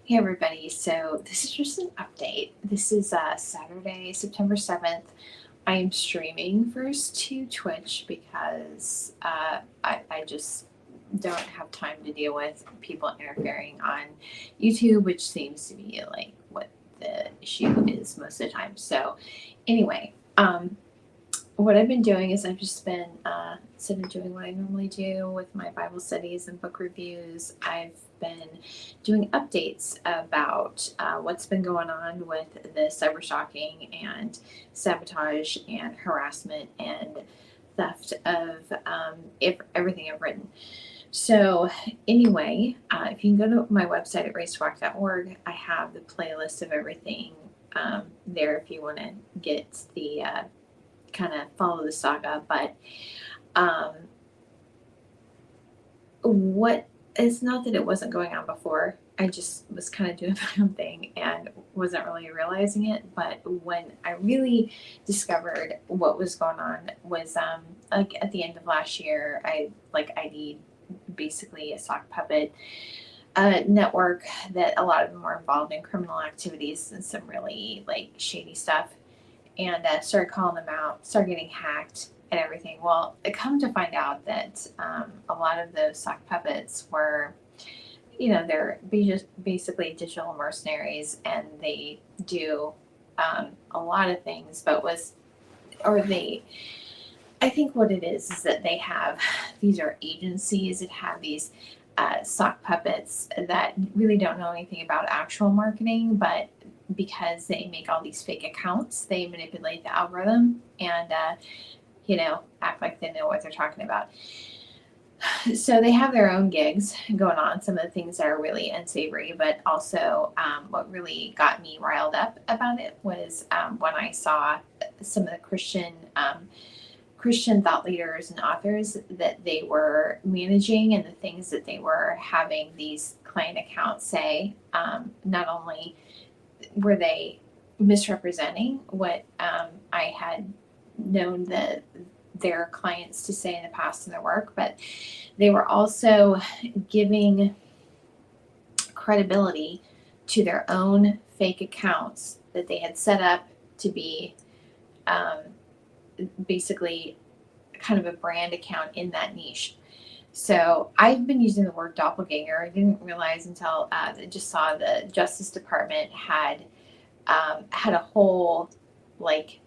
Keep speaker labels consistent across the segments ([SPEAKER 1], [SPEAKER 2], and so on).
[SPEAKER 1] Hey everybody, so this is just an update. This is Saturday, September 7th. I am streaming first to Twitch because I just don't have time to deal with people interfering on YouTube, which seems to be like what the issue is most of the time. So, anyway, what I've been doing is I've just been sort of doing what I normally do with my Bible studies and book reviews. I've been doing updates about what's been going on with the cyber stalking and sabotage and harassment and theft of everything I've written. So, anyway, if you can go to my website at racewalk.org, I have the playlist of everything there if you want to get the kind of follow the saga. But um, what it's not that it wasn't going on before. I just was kind of doing my own thing and wasn't really realizing it. But when I really discovered what was going on was like at the end of last year, I like ID'd basically a sock puppet network that a lot of them were involved in criminal activities and some really like shady stuff, and started calling them out, started getting hacked and everything. Well, I come to find out that a lot of those sock puppets were, they're just basically digital mercenaries, and they do a lot of things, I think what it is that they have, these are agencies that have these sock puppets that really don't know anything about actual marketing, but because they make all these fake accounts, they manipulate the algorithm and, act like they know what they're talking about. So they have their own gigs going on, some of the things that are really unsavory, but also what really got me riled up about it was when I saw some of the Christian thought leaders and authors that they were managing and the things that they were having these client accounts say. Not only were they misrepresenting what I had known their clients to say in the past in their work, but they were also giving credibility to their own fake accounts that they had set up to be basically kind of a brand account in that niche. So I've been using the word doppelganger. I didn't realize until I just saw the Justice Department had a whole like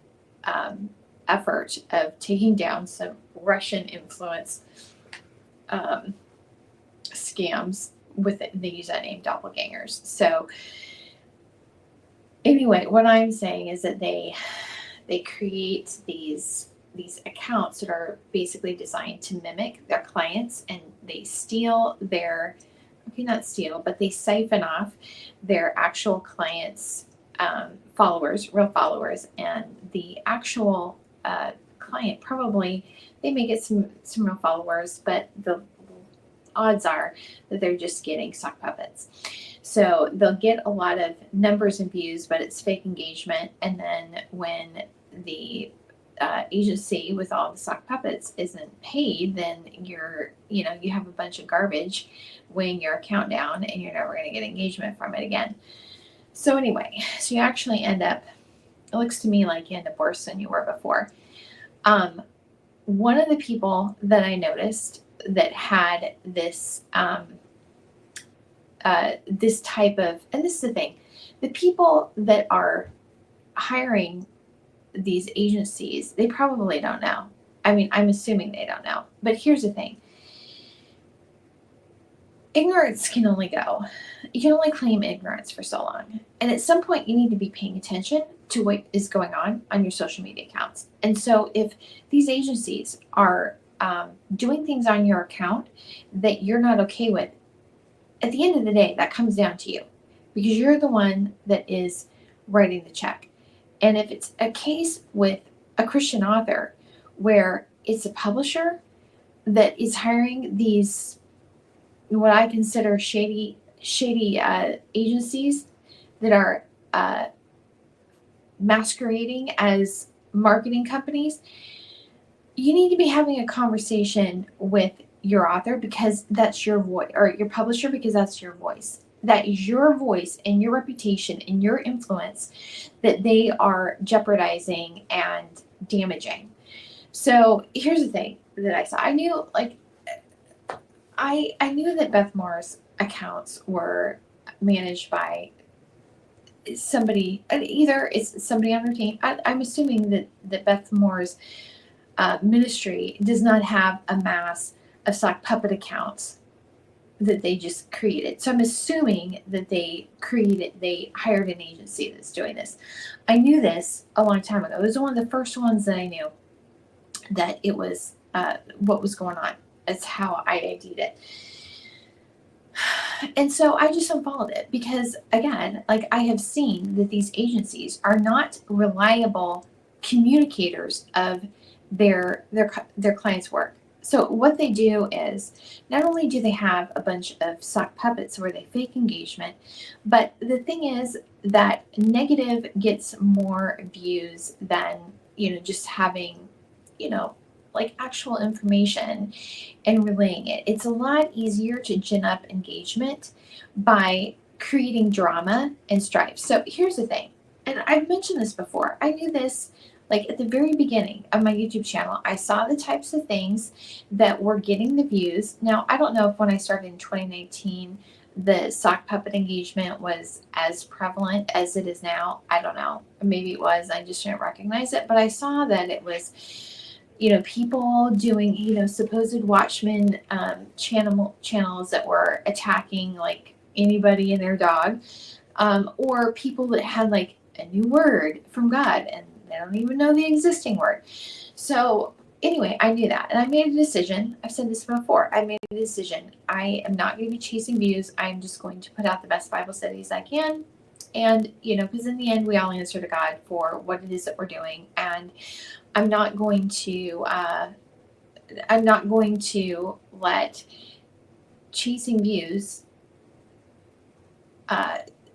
[SPEAKER 1] effort of taking down some Russian influence scams with it. They use that name, doppelgangers. So anyway, what I'm saying is that they create these accounts that are basically designed to mimic their clients, and they steal their not steal, but they siphon off their actual clients' followers, real followers, and the actual client probably they may get some real followers, but the odds are that they're just getting sock puppets. So they'll get a lot of numbers and views, but it's fake engagement. And then when the agency with all the sock puppets isn't paid, then you have a bunch of garbage weighing your account down, and you're never going to get engagement from it again. So anyway, so you actually end up, it looks to me like you end up worse than you were before. One of the people that I noticed that had this this type of, and this is the thing, the people that are hiring these agencies, they probably don't know. I mean, I'm assuming they don't know. But here's the thing. Ignorance can only go. You can only claim ignorance for so long. And at some point, you need to be paying attention to what is going on your social media accounts. And so if these agencies are doing things on your account that you're not okay with, at the end of the day, that comes down to you, because you're the one that is writing the check. And if it's a case with a Christian author where it's a publisher that is hiring these, what I consider shady agencies that are masquerading as marketing companies, you need to be having a conversation with your author, because that's your voice, or your publisher, because that's your voice. that your voice and your reputation and your influence, that they are jeopardizing and damaging. So here's the thing that I saw. I knew, like, I knew that Beth Moore's accounts were managed by somebody, either it's somebody on her team. I'm assuming that Beth Moore's ministry does not have a mass of sock puppet accounts that they just created. So I'm assuming that they hired an agency that's doing this. I knew this a long time ago. It was one of the first ones that I knew that it was what was going on. That's how I ID'd it. And so I just unfollowed it because, again, like, I have seen that these agencies are not reliable communicators of their clients' work. So what they do is, not only do they have a bunch of sock puppets where they fake engagement, but the thing is that negative gets more views than, just having, like, actual information and relaying it. It's a lot easier to gin up engagement by creating drama and strife. So here's the thing, and I've mentioned this before. I knew this, like, at the very beginning of my YouTube channel. I saw the types of things that were getting the views. Now, I don't know if when I started in 2019, the sock puppet engagement was as prevalent as it is now. I don't know. Maybe it was. I just didn't recognize it. But I saw that it was, people doing, supposed Watchmen channels that were attacking, like, anybody and their dog, or people that had, like, a new word from God and they don't even know the existing word. So anyway, I knew that, and I made a decision. I've said this before. I made a decision. I am not going to be chasing views. I'm just going to put out the best Bible studies I can. And, because in the end, we all answer to God for what it is that we're doing. And I'm not going to let chasing views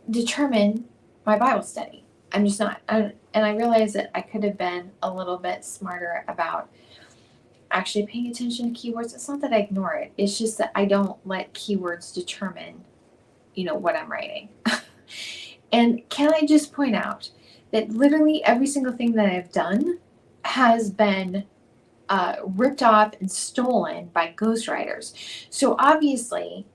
[SPEAKER 1] determine my Bible study. I'm just not. And I realize that I could have been a little bit smarter about actually paying attention to keywords. It's not that I ignore it. It's just that I don't let keywords determine, what I'm writing. And can I just point out that literally every single thing that I've done has been ripped off and stolen by ghostwriters. So obviously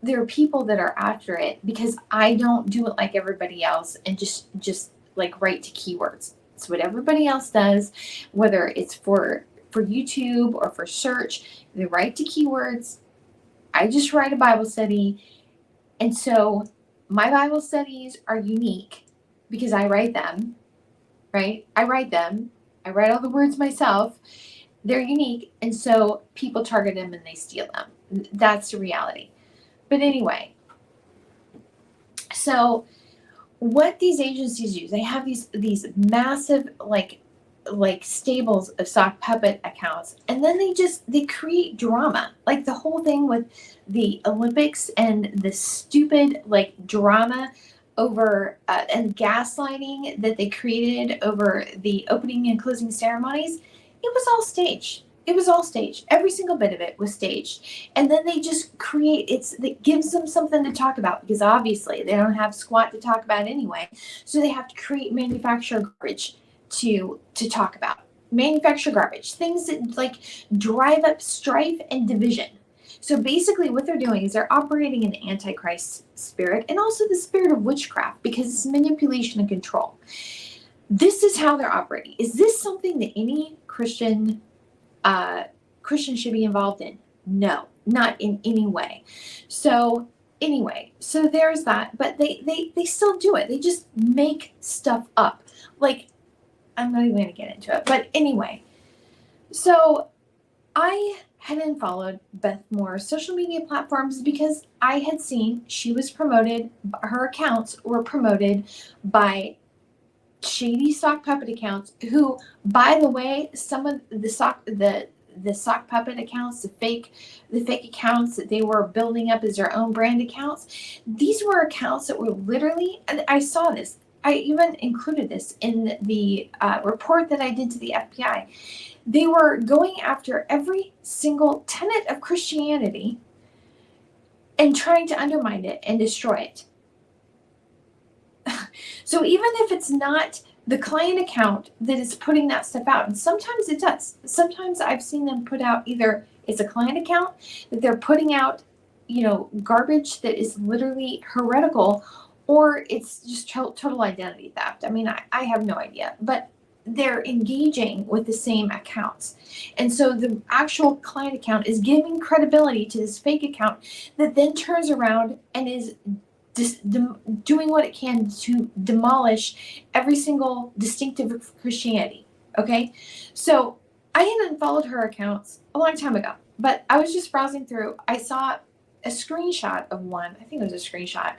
[SPEAKER 1] there are people that are after it because I don't do it like everybody else and just like write to keywords. It's what everybody else does, whether it's for YouTube or for search. They write to keywords. I just write a Bible study. And so my Bible studies are unique because I write them, right? I write all the words myself. They're unique. And so people target them and they steal them. That's the reality. But anyway, so what these agencies use, they have these massive, like stables of sock puppet accounts, and then they create drama, like the whole thing with the Olympics and the stupid, like, drama over and gaslighting that they created over the opening and closing ceremonies. It was all staged. Every single bit of it was staged. And then they just it gives them something to talk about because obviously they don't have squat to talk about anyway. So they have to create manufacturer garbage to talk about. Manufacturer garbage. Things that, like, drive up strife and division. So basically what they're doing is they're operating in the Antichrist spirit and also the spirit of witchcraft because it's manipulation and control. This is how they're operating. Is this something that any Christian should be involved in? No, not in any way. So anyway, so there's that, but they still do it. They just make stuff up. Like, I'm not even going to get into it, but anyway, so I had unfollowed Beth Moore's social media platforms because I had seen her accounts were promoted by shady sock puppet accounts who, by the way, some of the sock puppet accounts, the fake accounts that they were building up as their own brand accounts, these were accounts that were literally, and I saw this, I even included this in the report that I did to the FBI. They were going after every single tenet of Christianity and trying to undermine it and destroy it. So even if it's not the client account that is putting that stuff out, and sometimes it does. Sometimes I've seen them put out either it's a client account that they're putting out, garbage that is literally heretical, or it's just total identity theft. I mean, I have no idea, but they're engaging with the same accounts. And so the actual client account is giving credibility to this fake account that then turns around and is doing what it can to demolish every single distinctive of Christianity. Okay, so I had unfollowed her accounts a long time ago, but I was just browsing through. I saw a screenshot of one. I think it was a screenshot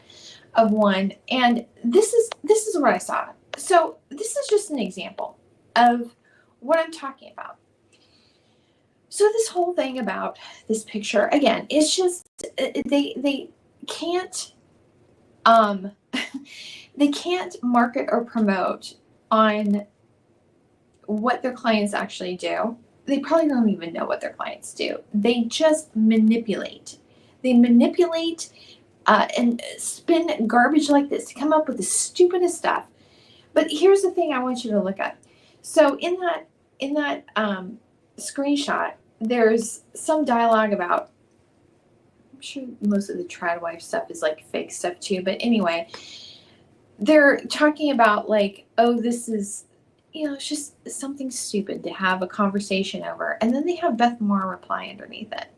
[SPEAKER 1] of one, and this is what I saw. So this is just an example of what I'm talking about. So this whole thing about this picture, again, it's just they can't they can't market or promote on what their clients actually do. They probably don't even know what their clients do. They just manipulate. They manipulate and spin garbage like this to come up with the stupidest stuff. But here's the thing I want you to look at. So in that screenshot, there's some dialogue about, I'm sure most of the trad wife stuff is like fake stuff too, but anyway, they're talking about like, oh, this is, it's just something stupid to have a conversation over. And then they have Beth Moore reply underneath it.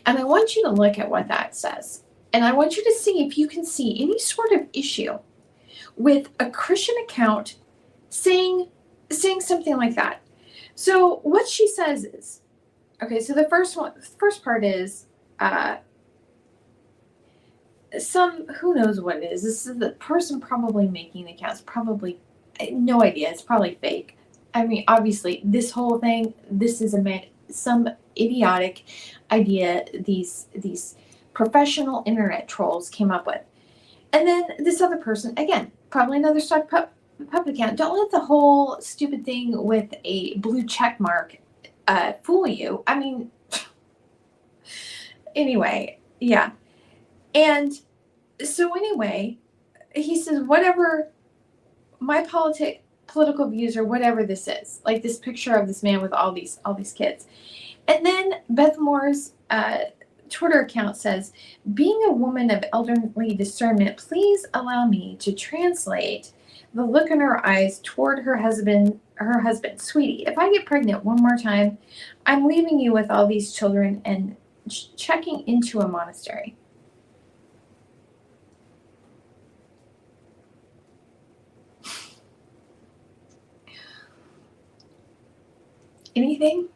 [SPEAKER 1] And I want you to look at what that says. And I want you to see if you can see any sort of issue with a Christian account saying something like that. So what she says is, okay, so the first part is who knows what it is. This is the person probably making the accounts, probably, no idea, it's probably fake. I mean, obviously, this whole thing, this is some idiotic idea these professional internet trolls came up with. And then this other person, again, probably another stock public account. Don't let the whole stupid thing with a blue check mark fool you. I mean, anyway, yeah. And so anyway, he says, whatever my political views or whatever this is, like this picture of this man with all these kids. And then Beth Moore's Twitter account says, being a woman of elderly discernment, please allow me to translate the look in her eyes toward her husband. Sweetie, if I get pregnant one more time, I'm leaving you with all these children and checking into a monastery. Anything?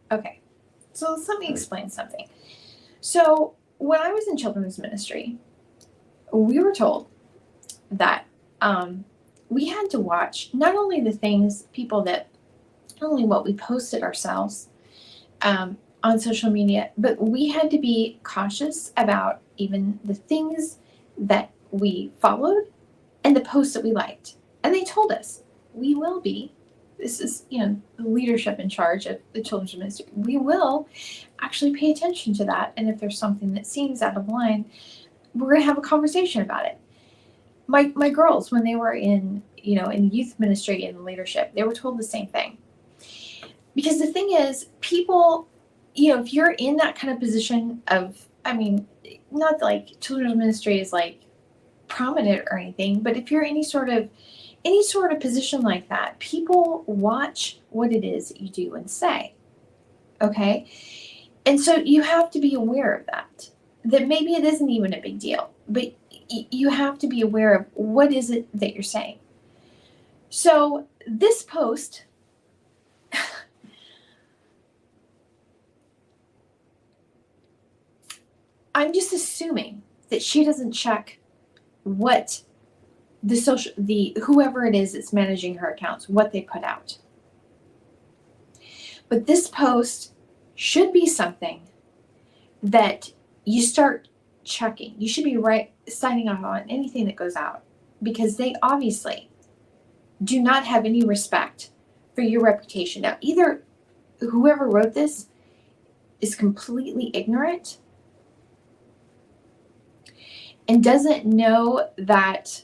[SPEAKER 1] Okay, so let me explain something. So when I was in children's ministry, we were told that we had to watch not only not only what we posted ourselves on social media, but we had to be cautious about even the things that we followed and the posts that we liked. And they told us, we will be, this is, the leadership in charge of the children's ministry, we will actually pay attention to that. And if there's something that seems out of line, we're going to have a conversation about it. My girls, when they were in youth ministry and leadership, they were told the same thing. Because the thing is, people, if you're in that kind of position of, I mean, not like children's ministry is like prominent or anything, but if you're any sort of position like that, people watch what it is that you do and say. Okay? And so you have to be aware of that maybe it isn't even a big deal, but you have to be aware of what is it that you're saying. So this post, I'm just assuming that she doesn't check what whoever it is that's managing her accounts, what they put out. But this post should be something that you start checking. You should be signing off on anything that goes out, because they obviously do not have any respect for your reputation. Now, either whoever wrote this is completely ignorant and doesn't know that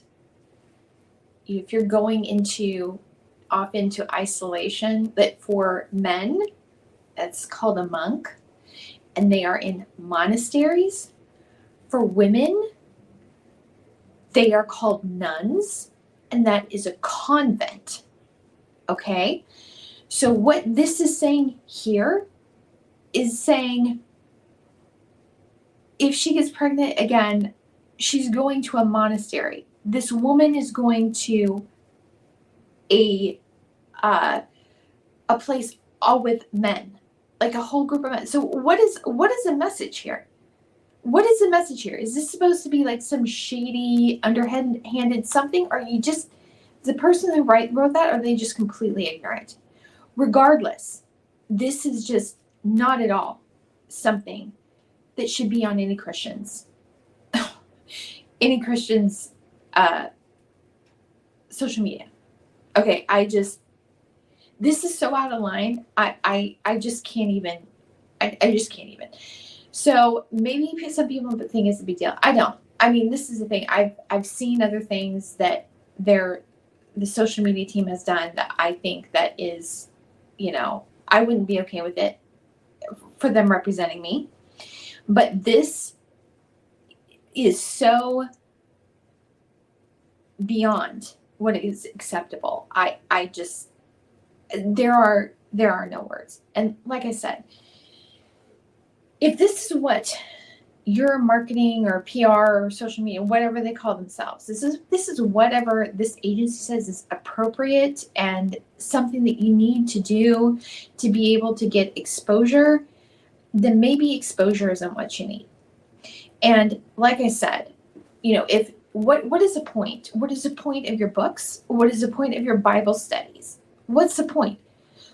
[SPEAKER 1] if you're going off into isolation, that for men, that's called a monk, and they are in monasteries. For women, they are called nuns, and that is a convent. Okay? So what this is saying here is saying if she gets pregnant again, she's going to a monastery. This woman is going to a place all with men, like a whole group of men. So what is the message here? What is the message here? Is this supposed to be like some shady, underhanded something? Or are you just the person who wrote that? Or are they just completely ignorant? Regardless, this is just not at all something that should be on any Christian's social media. Okay, this is so out of line. I just can't even. I just can't even. So maybe some people think it's a big deal. I don't. I mean, this is the thing. I've seen other things that the social media team has done that I think that is, I wouldn't be okay with it for them representing me. But this is so beyond what is acceptable. I just, there are no words. And like I said, if this is what your marketing or PR or social media, whatever they call themselves, this is whatever this agency says is appropriate and something that you need to do to be able to get exposure, then maybe exposure isn't what you need. And like I said, if what is the point? What is the point of your books? What is the point of your Bible studies? What's the point?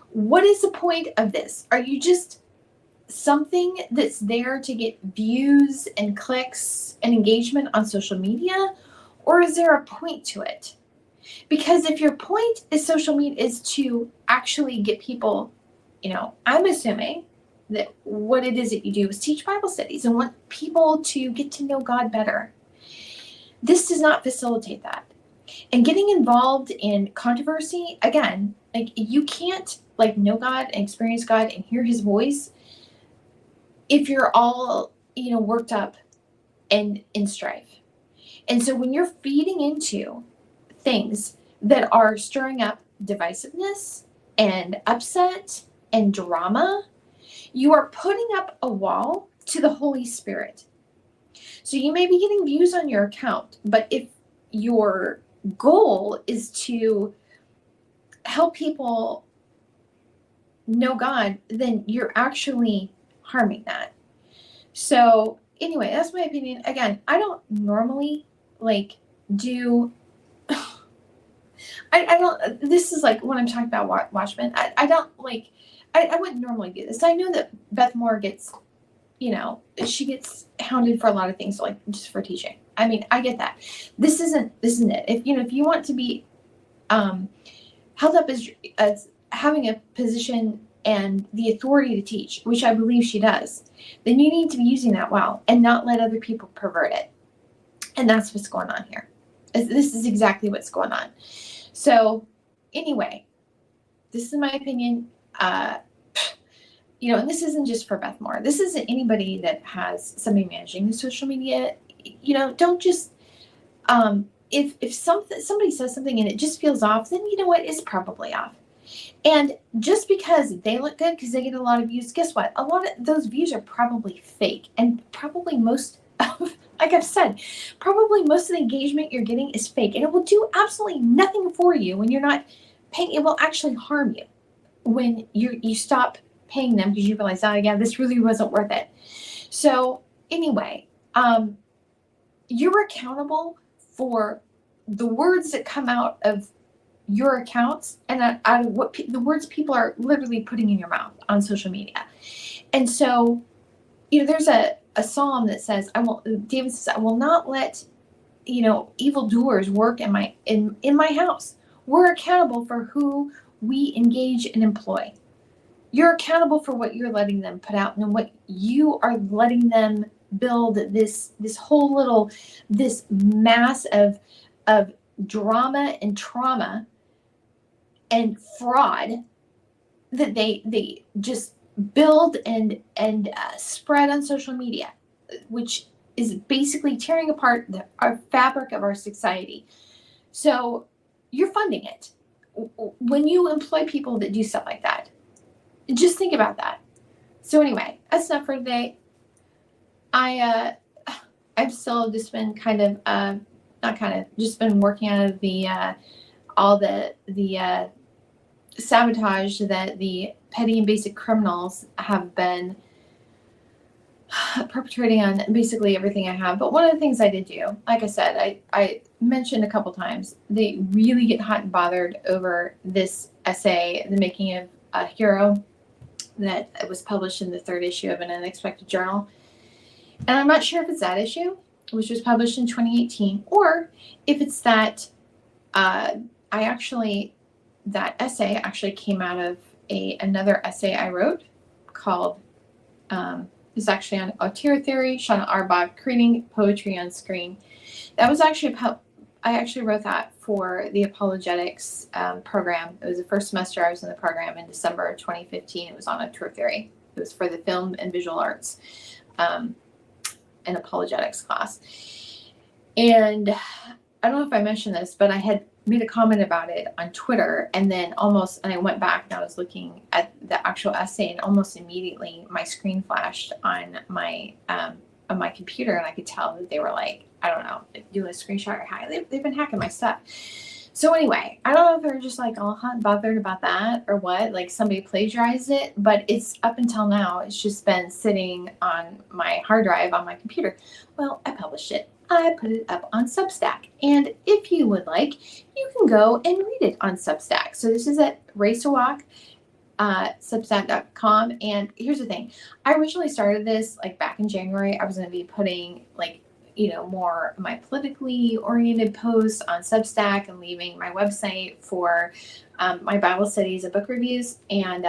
[SPEAKER 1] What is the point of this? Are you just something that's there to get views and clicks and engagement on social media? Or is there a point to it? Because if your point is social media is to actually get people, I'm assuming that what it is that you do is teach Bible studies and want people to get to know God better. This does not facilitate that. And getting involved in controversy, again, like you can't know God and experience God and hear his voice if you're all, worked up and in strife. And so when you're feeding into things that are stirring up divisiveness and upset and drama, you are putting up a wall to the Holy Spirit. So you may be getting views on your account, but if your goal is to help people know God, then you're actually harming that. So anyway, that's my opinion. Again, I don't normally do. I don't. This is when I'm talking about Watchmen. I don't I wouldn't normally do this. I know that Beth Moore gets, she gets hounded for a lot of things, just for teaching. I mean, I get that. This isn't it. If you want to be held up as having a position and the authority to teach, which I believe she does, then you need to be using that well and not let other people pervert it. And that's what's going on here. This is exactly what's going on. So anyway, this is my opinion. And this isn't just for Beth Moore. This isn't anybody that has somebody managing the social media. Don't just if somebody says something and it just feels off, then you know what, it's probably off. And just because they look good because they get a lot of views, guess what? A lot of those views are probably fake, and probably most of, like I've said, probably most of the engagement you're getting is fake, and it will do absolutely nothing for you when you're not paying. It will actually harm you when you stop paying them because you realize, oh yeah, this really wasn't worth it. So anyway, you're accountable for the words that come out of your accounts and out of the words people are literally putting in your mouth on social media. And so, there's a psalm that says, David says, I will not let, evildoers work in my house. We're accountable for who we engage and employ. you're accountable for what you're letting them put out and what you are letting them build this whole little, this mass of drama and trauma and fraud that they just build and spread on social media, which is basically tearing apart our fabric of our society. So you're funding it. When you employ people that do stuff like that, just think about that. So anyway, that's enough for today. I've still just been kind of just been working out of the all the sabotage that the petty and basic criminals have been perpetrating on basically everything I have. But one of the things I did do, like I said, I mentioned a couple times, they really get hot and bothered over this essay, The Making of a Hero, that was published in the 3rd issue of An Unexpected Journal. And I'm not sure if it's that issue, which was published in 2018, or if it's that that essay actually came out of another essay I wrote called, it's actually on Auteur Theory, Shauna Arbach, Creating Poetry on Screen. That was actually, I actually wrote that for the Apologetics program. It was the first semester I was in the program in December of 2015. It was on Auteur Theory. It was for the Film and Visual Arts and Apologetics class. And I don't know if I mentioned this, but I had made a comment about it on Twitter, and then I went back and I was looking at the actual essay, and almost immediately my screen flashed on my computer, and I could tell that they were like, I don't know, doing a screenshot or hack. They've been hacking my stuff. So anyway, I don't know if they're just like all hot and bothered about that or what, like somebody plagiarized it, but it's up until now, it's just been sitting on my hard drive on my computer. Well, I published it. I put it up on Substack. And if you would like, you can go and read it on Substack. So this is at Race to Walk, Substack.com. And here's the thing. I originally started this like back in January. I was going to be putting like, more of my politically oriented posts on Substack and leaving my website for my Bible studies and book reviews. And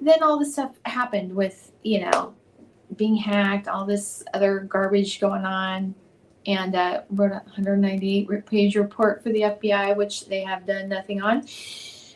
[SPEAKER 1] then all this stuff happened with, being hacked, all this other garbage going on. And wrote a 198-page report for the FBI, which they have done nothing on.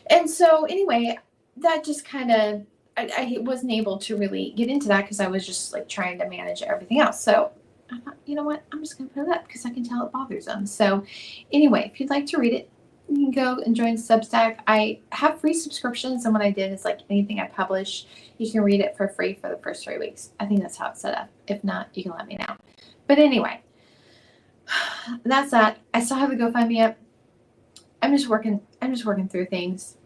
[SPEAKER 1] And so anyway, that just kind of, I wasn't able to really get into that because I was just like trying to manage everything else. So I thought, you know what, I'm just going to put it up because I can tell it bothers them. So anyway, if you'd like to read it, you can go and join Substack. I have free subscriptions, and what I did is like anything I publish, you can read it for free for the first 3 weeks. I think that's how it's set up. If not, you can let me know. But anyway, that's that. I still have the GoFundMe up. I'm just working through things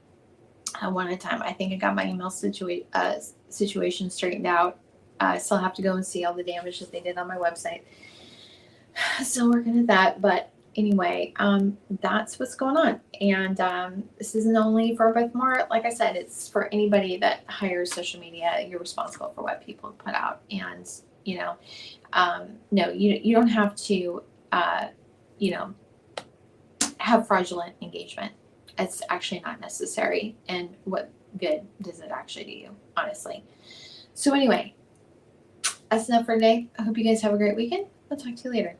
[SPEAKER 1] one at a time. I think I got my email situation straightened out. I still have to go and see all the damage that they did on my website. Still working at that, but anyway, that's what's going on. And this isn't only for Beth Moore. Like I said, it's for anybody that hires social media. You're responsible for what people put out, and no, you don't have to. Have fraudulent engagement. It's actually not necessary. And what good does it actually do you, honestly? So anyway, that's enough for today. I hope you guys have a great weekend. I'll talk to you later.